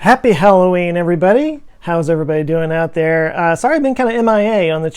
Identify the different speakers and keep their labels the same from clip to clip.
Speaker 1: Happy Halloween, everybody. How's everybody doing out there? Sorry I've been kind of MIA on this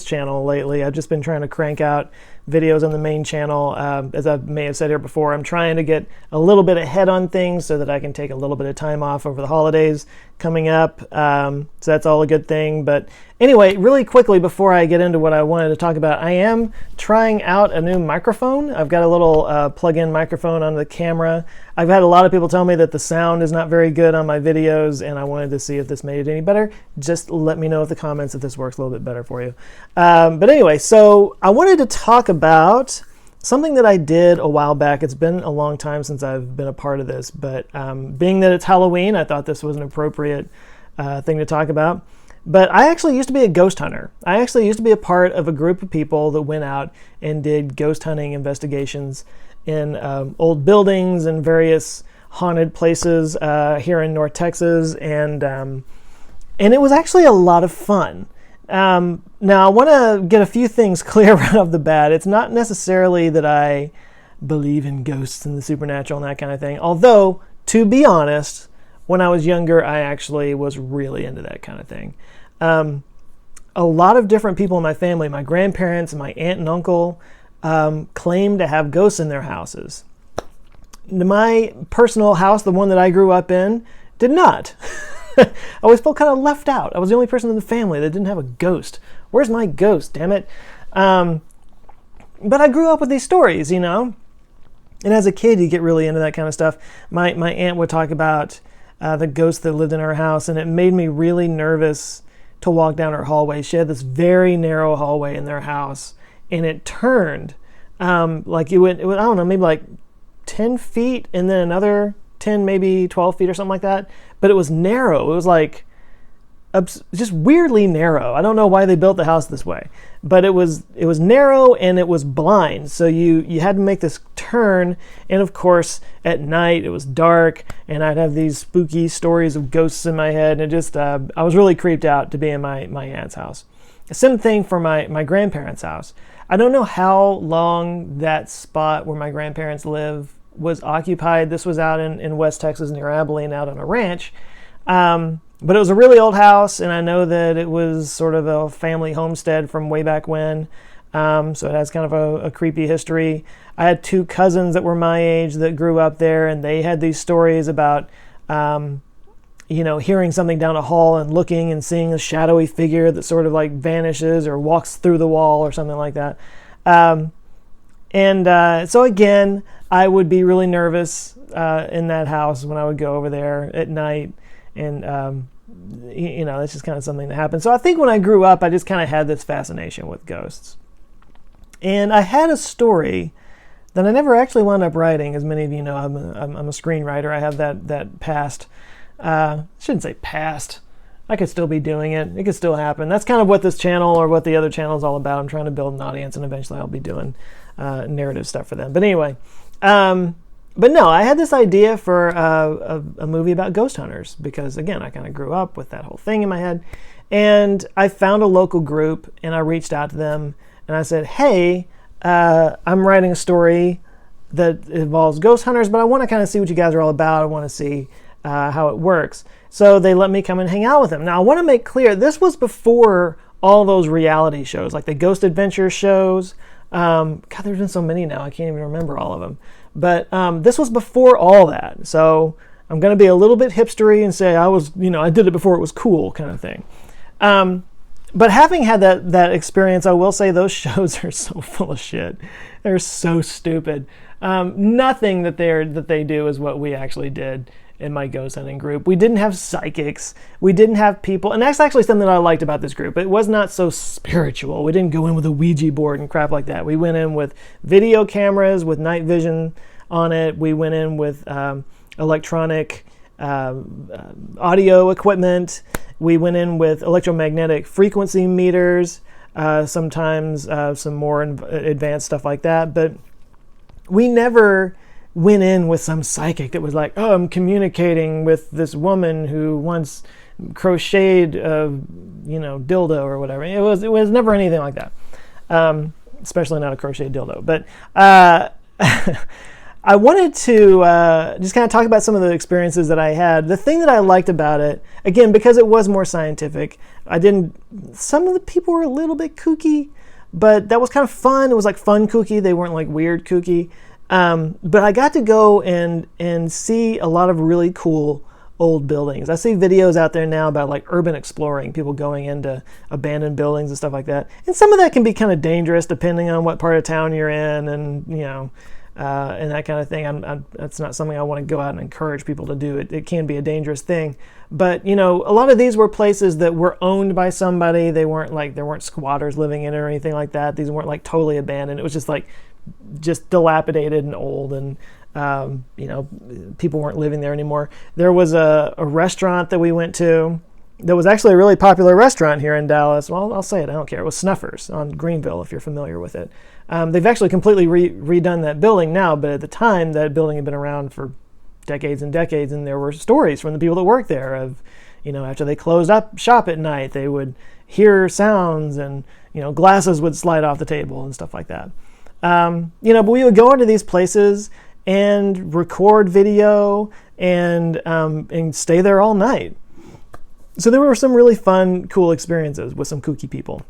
Speaker 1: channel lately. I've just been trying to crank out videos on the main channel. As I may have said here before, I'm trying to get a little bit ahead on things so that I can take a little bit of time off over the holidays coming up. So that's all a good thing. But anyway, really quickly before I get into what I wanted to talk about, I am trying out a new microphone. I've got a little plug-in microphone on the camera. I've had a lot of people tell me that the sound is not very good on my videos, and I wanted to see if this made it any better. Just let me know in the comments if this works a little bit better for you. But anyway, so I wanted to talk about something that I did a while back. It's been a long time since I've been a part of this, but being that it's Halloween, I thought this was an appropriate thing to talk about. But I actually used to be a ghost hunter. I actually used to be a part of a group of people that went out and did ghost hunting investigations in old buildings and various haunted places here in North Texas, and it was actually a lot of fun. Now, I want to get a few things clear right off the bat. It's not necessarily that I believe in ghosts and the supernatural and that kind of thing, although, to be honest, when I was younger, I actually was really into that kind of thing. A lot of different people in my family, my grandparents, my aunt and uncle, claim to have ghosts in their houses. My personal house, the one that I grew up in, did not. I always felt kind of left out. I was the only person in the family that didn't have a ghost. Where's my ghost, damn it? But I grew up with these stories, you know? And as a kid, you get really into that kind of stuff. My aunt would talk about the ghost that lived in her house, and it made me really nervous to walk down her hallway. She had this very narrow hallway in their house, and it turned like it went, I don't know, maybe like 10 feet and then another 10, maybe 12 feet or something like that. But it was narrow. It was like just weirdly narrow. I don't know why they built the house this way, but it was narrow and it was blind. So you had to make this turn. And of course, at night it was dark, and I'd have these spooky stories of ghosts in my head. And it just, I was really creeped out to be in my aunt's house. Same thing for my grandparents' house. I don't know how long that spot where my grandparents live was occupied. This was out in West Texas near Abilene, out on a ranch. But it was a really old house, and I know that it was sort of a family homestead from way back when. So it has kind of a creepy history. I had two cousins that were my age that grew up there, and they had these stories about hearing something down a hall and looking and seeing a shadowy figure that sort of like vanishes or walks through the wall or something like that. So again, I would be really nervous in that house when I would go over there at night. And, that's just kind of something that happened. So I think when I grew up, I just kind of had this fascination with ghosts. And I had a story that I never actually wound up writing. As many of you know, I'm a screenwriter. I have that past. I shouldn't say past. I could still be doing it. It could still happen. That's kind of what this channel or what the other channel is all about. I'm trying to build an audience, and eventually I'll be doing narrative stuff for them. But anyway, but no, I had this idea for a movie about ghost hunters because, again, I kind of grew up with that whole thing in my head. And I found a local group, and I reached out to them, and I said, hey, I'm writing a story that involves ghost hunters, but I want to kind of see what you guys are all about. I want to see how it works. So they let me come and hang out with them. Now, I want to make clear, this was before all those reality shows, like the Ghost Adventure shows. God, there's been so many now, I can't even remember all of them. But this was before all that. So I'm going to be a little bit hipstery and say I did it before it was cool kind of thing. But having had that experience, I will say those shows are so full of shit. They're so stupid. Nothing that they do is what we actually did in my ghost hunting group. We didn't have psychics. We didn't have people. And that's actually something that I liked about this group. It was not so spiritual. We didn't go in with a Ouija board and crap like that. We went in with video cameras with night vision on it. We went in with electronic audio equipment. We went in with electromagnetic frequency meters, sometimes some more advanced stuff like that. But we never went in with some psychic that was like, oh, I'm communicating with this woman who once crocheted a dildo or whatever. It was never anything like that, especially not a crocheted dildo. But I wanted to just kind of talk about some of the experiences that I had. The thing that I liked about it, again, because it was more scientific, some of the people were a little bit kooky, but that was kind of fun. It was like fun kooky. They weren't like weird kooky. But I got to go and see a lot of really cool old buildings. I see videos out there now about like urban exploring, people going into abandoned buildings and stuff like that. And some of that can be kind of dangerous depending on what part of town you're in, and and that kind of thing. That's not something I want to go out and encourage people to do. It can be a dangerous thing. But a lot of these were places that were owned by somebody. There weren't squatters living in it or anything like that. These weren't like totally abandoned. It was just dilapidated and old, and people weren't living there anymore. There was a restaurant that we went to that was actually a really popular restaurant here in Dallas. Well, I'll say it, I don't care. It was Snuffers on Greenville, if you're familiar with it. They've actually completely redone that building now, but at the time, that building had been around for decades and decades, and there were stories from the people that worked there of, after they closed up shop at night, they would hear sounds, and, glasses would slide off the table and stuff like that. But we would go into these places and record video and stay there all night. So there were some really fun, cool experiences with some kooky people.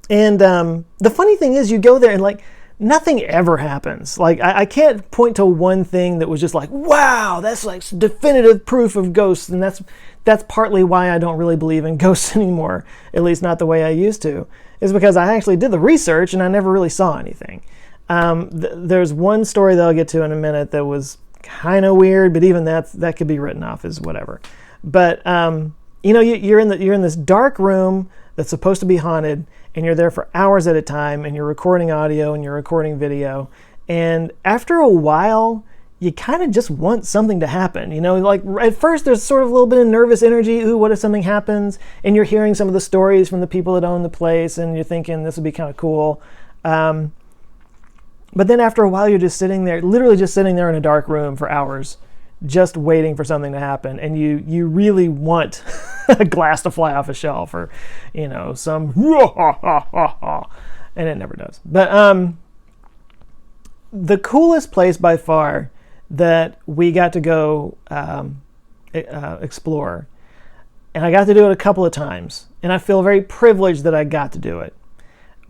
Speaker 1: And the funny thing is, you go there and like nothing ever happens. Like I can't point to one thing that was just like, wow, that's like definitive proof of ghosts. And that's partly why I don't really believe in ghosts anymore, at least not the way I used to, is because I actually did the research and I never really saw anything. There's one story that I'll get to in a minute that was kind of weird, but even that could be written off as whatever. But you're in this dark room that's supposed to be haunted, and you're there for hours at a time, and you're recording audio and you're recording video, and after a while, you kind of just want something to happen. Like at first there's sort of a little bit of nervous energy. Ooh, what if something happens? And you're hearing some of the stories from the people that own the place, and you're thinking this would be kind of cool. But then after a while, you're just sitting there, literally just sitting there in a dark room for hours, just waiting for something to happen. And you really want a glass to fly off a shelf, or, some, and it never does. But the coolest place by far that we got to go explore, and I got to do it a couple of times, and I feel very privileged that I got to do it,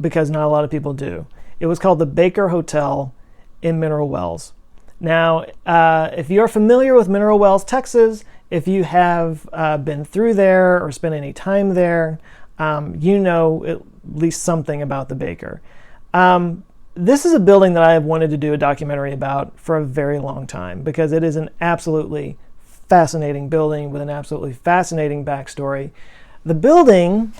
Speaker 1: because not a lot of people do. It was called the Baker Hotel in Mineral Wells. Now, if you're familiar with Mineral Wells, Texas, if you have been through there or spent any time there, you know at least something about the Baker. This is a building that I have wanted to do a documentary about for a very long time, because it is an absolutely fascinating building with an absolutely fascinating backstory. The building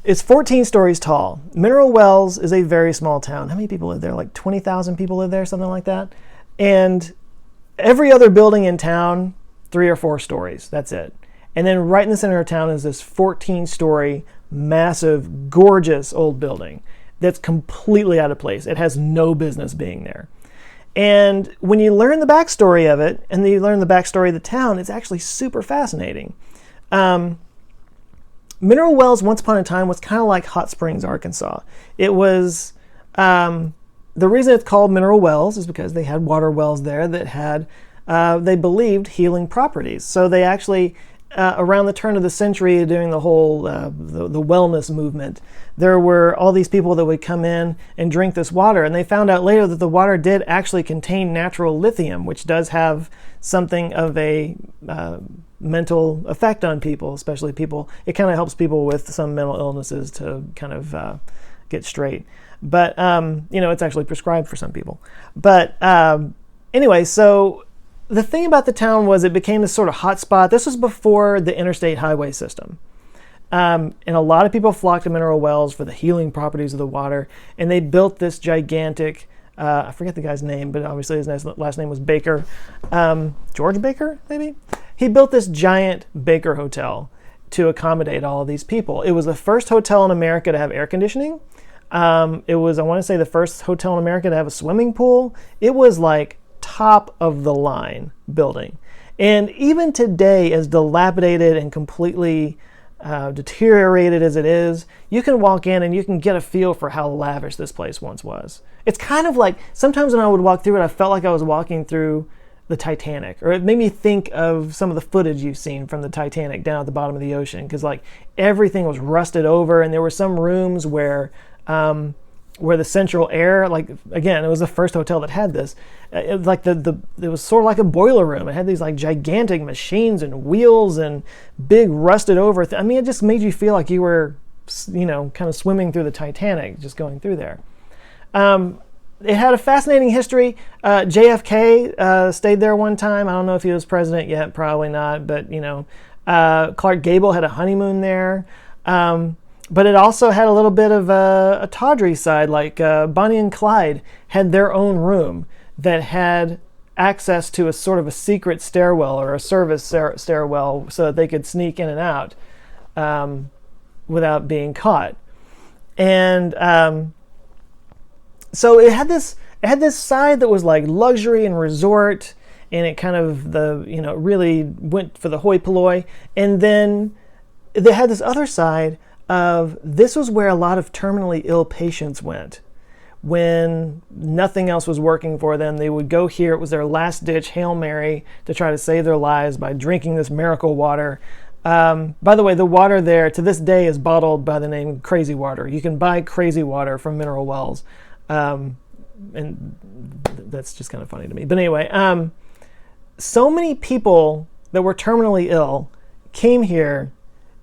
Speaker 1: is 14 stories tall. Mineral Wells is a very small town. How many people live there? Like 20,000 people live there, something like that. And every other building in town, 3 or 4 stories. That's it. And then right in the center of town is this 14-story, massive, gorgeous old building that's completely out of place. It has no business being there. And when you learn the backstory of it, and then you learn the backstory of the town, it's actually super fascinating. Mineral Wells, once upon a time, was kind of like Hot Springs, Arkansas. It was, the reason it's called Mineral Wells is because they had water wells there that had, they believed, healing properties. So they actually, around the turn of the century, during the whole, the wellness movement, there were all these people that would come in and drink this water, and they found out later that the water did actually contain natural lithium, which does have something of a mental effect on people, especially people. It kind of helps people with some mental illnesses to kind of get straight. But, it's actually prescribed for some people. But anyway, so the thing about the town was it became this sort of hot spot. This was before the interstate highway system. And a lot of people flocked to Mineral Wells for the healing properties of the water. And they built this gigantic, I forget the guy's name, but obviously his last name was Baker. George Baker, maybe? He built this giant Baker Hotel to accommodate all of these people. It was the first hotel in America to have air conditioning. It was, I want to say, the first hotel in America to have a swimming pool. It was like top of the line building. And even today, as dilapidated and completely deteriorated as it is, you can walk in and you can get a feel for how lavish this place once was. It's kind of like, sometimes when I would walk through it, I felt like I was walking through the Titanic, or it made me think of some of the footage you've seen from the Titanic down at the bottom of the ocean, because like everything was rusted over, and there were some rooms where the central air, like, again, it was the first hotel that had this. It was like it was sort of like a boiler room. It had these like gigantic machines and wheels and big rusted over. I mean, it just made you feel like you were, kind of swimming through the Titanic, just going through there. It had a fascinating history. JFK stayed there one time. I don't know if he was president yet, probably not. But Clark Gable had a honeymoon there. But it also had a little bit of a tawdry side, like Bonnie and Clyde had their own room that had access to a sort of a secret stairwell or a service stairwell so that they could sneak in and out without being caught. And so it had this side that was like luxury and resort, and it kind of really went for the hoi polloi. And then they had this other side of, this was where a lot of terminally ill patients went. When nothing else was working for them, they would go here. It was their last ditch Hail Mary to try to save their lives by drinking this miracle water. By the way, the water there to this day is bottled by the name Crazy Water. You can buy Crazy Water from mineral wells. And that's just kind of funny to me. But anyway, so many people that were terminally ill came here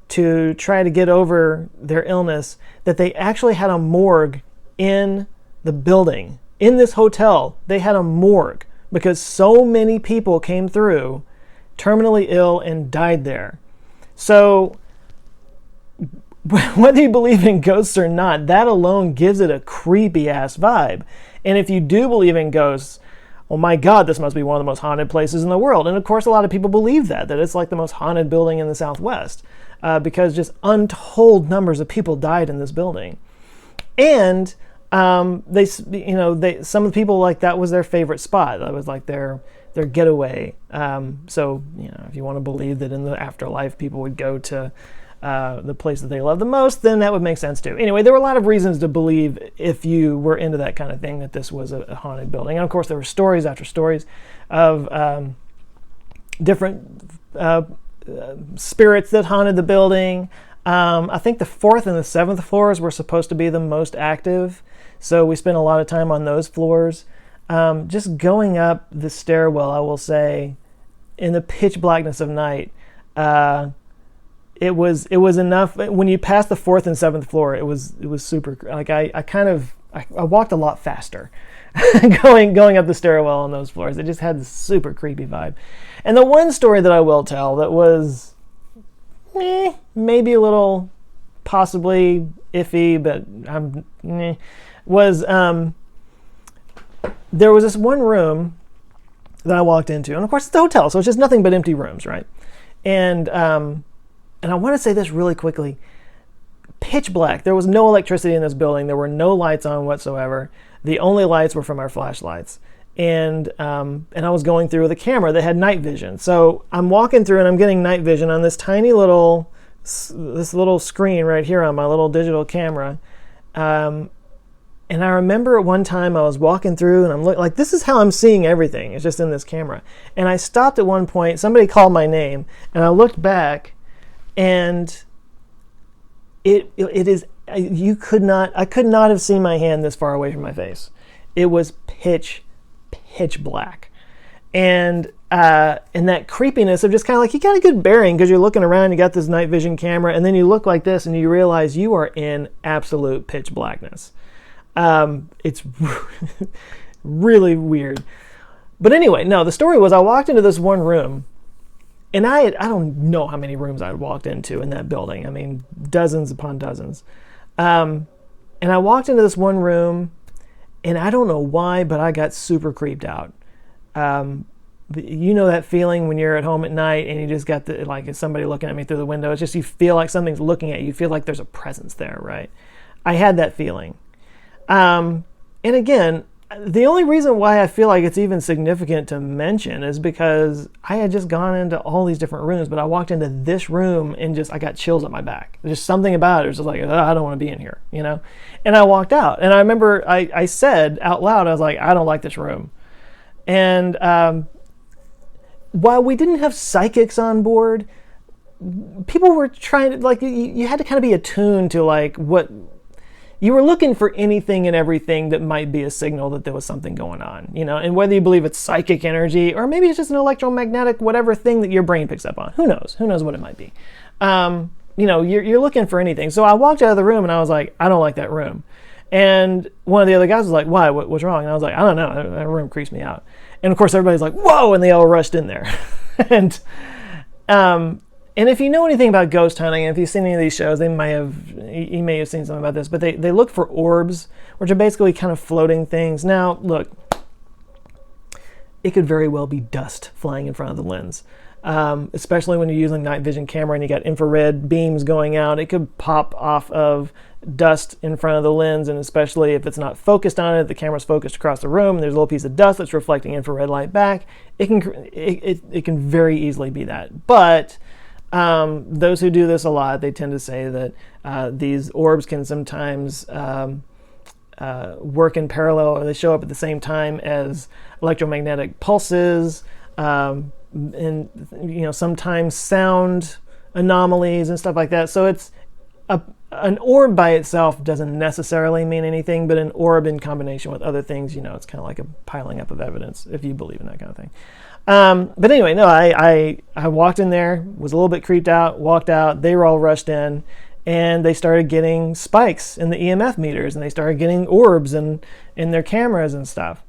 Speaker 1: to try to get over their illness that they actually had a morgue in the building. In this hotel, they had a morgue because so many people came through terminally ill and died there. So whether you believe in ghosts or not, that alone gives it a creepy ass vibe. And if you do believe in ghosts, oh my God, this must be one of the most haunted places in the world. And of course, a lot of people believe that it's like the most haunted building in the Southwest, because just untold numbers of people died in this building. And some of the people, like, that was their favorite spot. That was like their getaway. So if you want to believe that in the afterlife people would go to the place that they love the most, then that would make sense too. Anyway, there were a lot of reasons to believe, if you were into that kind of thing, that this was a haunted building. And of course, there were stories after stories of different spirits that haunted the building. I think the 4th and the 7th floors were supposed to be the most active, so we spent a lot of time on those floors. Just going up the stairwell, I will say, in the pitch blackness of night, it was enough. When you pass the 4th and 7th floor, it was super. Like I walked a lot faster going up the stairwell on those floors. It just had this super creepy vibe. And the one story that I will tell that was maybe a little possibly iffy, but was there was this one room that I walked into, and of course it's a hotel, so it's just nothing but empty rooms, right? And I want to say this really quickly. Pitch black. There was no electricity in this building. There were no lights on whatsoever. The only lights were from our flashlights. And I was going through with a camera that had night vision. So I'm walking through and I'm getting night vision on this tiny little screen right here on my little digital camera. And I remember at one time I was walking through and I'm like, this is how I'm seeing everything. It's just in this camera. And I stopped at one point. Somebody called my name, and I looked back, and it is, I could not have seen my hand this far away from my face. It was pitch black. And that creepiness of just kind of like, you got a good bearing because you're looking around, you got this night vision camera, and then you look like this and you realize you are in absolute pitch blackness. It's really weird. But anyway, no, the story was I walked into this one room, and I don't know how many rooms I walked into in that building. I mean, dozens upon dozens. And I walked into this one room, and I don't know why, but I got super creeped out. You know that feeling when you're at home at night and you just got like, is somebody looking at me through the window? It's just, you feel like something's looking at you. You feel like there's a presence there, right? I had that feeling. And again, the only reason why I feel like it's even significant to mention is because I had just gone into all these different rooms, but I walked into this room and I got chills up my back. There's just something about it. It was just like, I don't want to be in here, you know? And I walked out. And I remember I said out loud, I was like, I don't like this room. And while we didn't have psychics on board, people were trying to, like, you had to kind of be attuned to, like, what you were looking for, anything and everything that might be a signal that there was something going on, you know, and whether you believe it's psychic energy or maybe it's just an electromagnetic, whatever thing that your brain picks up on, who knows what it might be. You know, you're looking for anything. So I walked out of the room and I was like, I don't like that room. And one of the other guys was like, why, what's wrong? And I was like, I don't know, that room creeps me out. And of course everybody's like, whoa, and they all rushed in there. And if you know anything about ghost hunting, and if you've seen any of these shows, you may have seen something about this, but they look for orbs, which are basically kind of floating things. Now, look, it could very well be dust flying in front of the lens, especially when you're using night vision camera and you got infrared beams going out. It could pop off of dust in front of the lens, and especially if it's not focused on it, the camera's focused across the room, and there's a little piece of dust that's reflecting infrared light back. It can very easily be that, but those who do this a lot, they tend to say that these orbs can sometimes work in parallel, or they show up at the same time as electromagnetic pulses, and you know, sometimes sound anomalies and stuff like that. So it's an orb by itself doesn't necessarily mean anything, but an orb in combination with other things, you know, it's kind of like a piling up of evidence if you believe in that kind of thing. But anyway, no, I walked in there, was a little bit creeped out, walked out, they were all rushed in, and they started getting spikes in the EMF meters, and they started getting orbs in their cameras and stuff.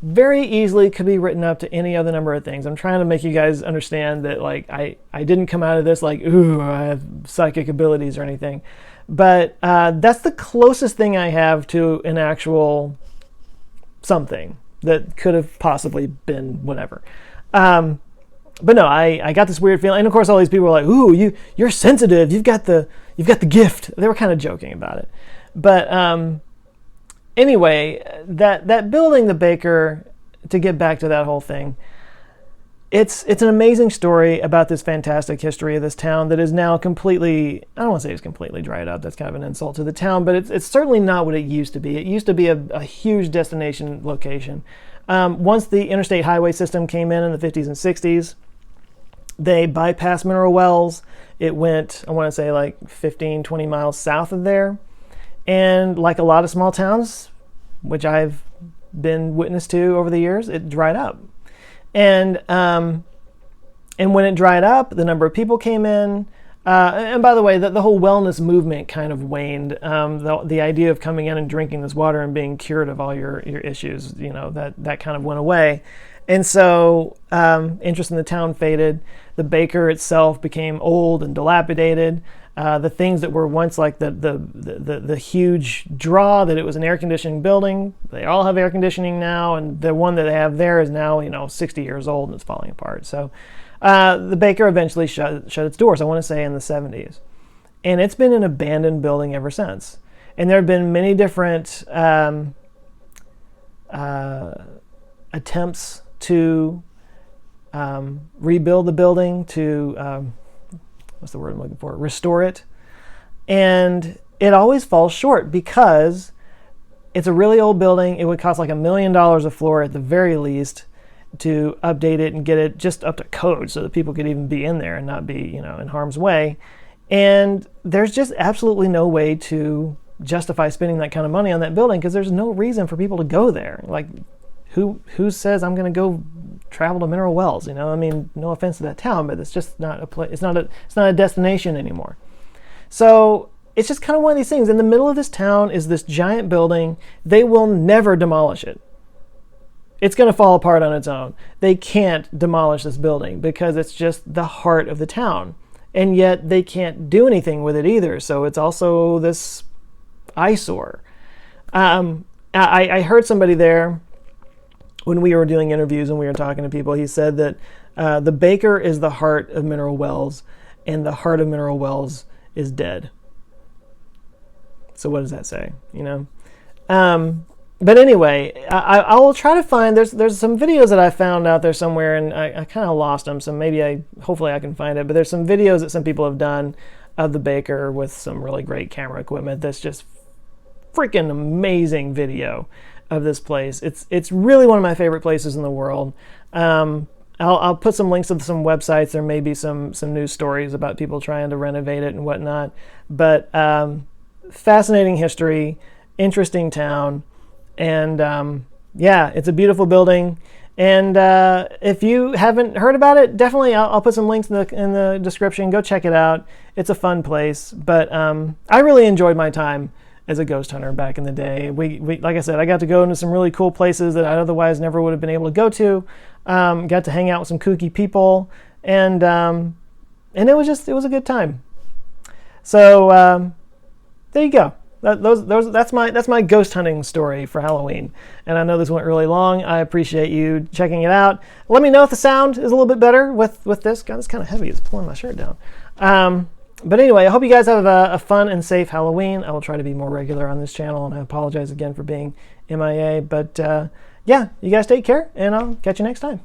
Speaker 1: Very easily could be written up to any other number of things. I'm trying to make you guys understand that, like, I didn't come out of this like, ooh, I have psychic abilities or anything. But that's the closest thing I have to an actual something that could have possibly been whatever. But no, I got this weird feeling, and of course all these people were like, "Ooh, you're sensitive. You've got the gift." They were kind of joking about it, but anyway, that building, the Baker. To get back to that whole thing, it's an amazing story about this fantastic history of this town that is now completely, I don't want to say it's completely dried up, that's kind of an insult to the town, but it's certainly not what it used to be. It used to be a huge destination location. Once the interstate highway system came in the 50s and 60s, they bypassed Mineral Wells. It went, I want to say, like 15, 20 miles south of there. And like a lot of small towns, which I've been witness to over the years, it dried up. And when it dried up, the number of people came in. And by the way, the whole wellness movement kind of waned. The idea of coming in and drinking this water and being cured of all your issues, you know, that kind of went away. And so interest in the town faded. The Baker itself became old and dilapidated. The things that were once like the huge draw, that it was an air conditioning building, they all have air conditioning now, and the one that they have there is now, you know, 60 years old and it's falling apart. So the Baker eventually shut its doors, I want to say in the 70s. And it's been an abandoned building ever since. And there have been many different attempts to rebuild the building, to what's the word I'm looking for? Restore it. And it always falls short because it's a really old building. It would cost like $1 million a floor at the very least to update it and get it just up to code so that people could even be in there and not be, you know, in harm's way. And there's just absolutely no way to justify spending that kind of money on that building because there's no reason for people to go there. Like, who says I'm going to go travel to Mineral Wells? You know, I mean, no offense to that town, but it's just not a place. It's not a destination anymore. So it's just kind of one of these things. In the middle of this town is this giant building. They will never demolish it. It's going to fall apart on its own. They can't demolish this building because it's just the heart of the town. And yet they can't do anything with it either. So it's also this eyesore. I heard somebody there when we were doing interviews and we were talking to people. He said that the Baker is the heart of Mineral Wells, and the heart of Mineral Wells is dead. So what does that say? You know, But anyway, I will try to find, there's some videos that I found out there somewhere, and I kind of lost them, so maybe hopefully I can find it. But there's some videos that some people have done of the Baker with some really great camera equipment. That's just freaking amazing video of this place. It's really one of my favorite places in the world. I'll put some links to some websites. There may be some news stories about people trying to renovate it and whatnot. But fascinating history, interesting town. And yeah, it's a beautiful building. And if you haven't heard about it, definitely I'll put some links in the description. Go check it out. It's a fun place. But I really enjoyed my time as a ghost hunter back in the day. We like I said, I got to go into some really cool places that I otherwise never would have been able to go to. Got to hang out with some kooky people, and it was a good time. So there you go. That's my ghost hunting story for Halloween. And I know this went really long. I appreciate you checking it out. Let me know if the sound is a little bit better with this. God, it's kind of heavy. It's pulling my shirt down. But anyway, I hope you guys have a fun and safe Halloween. I will try to be more regular on this channel, and I apologize again for being MIA. But yeah, you guys take care, and I'll catch you next time.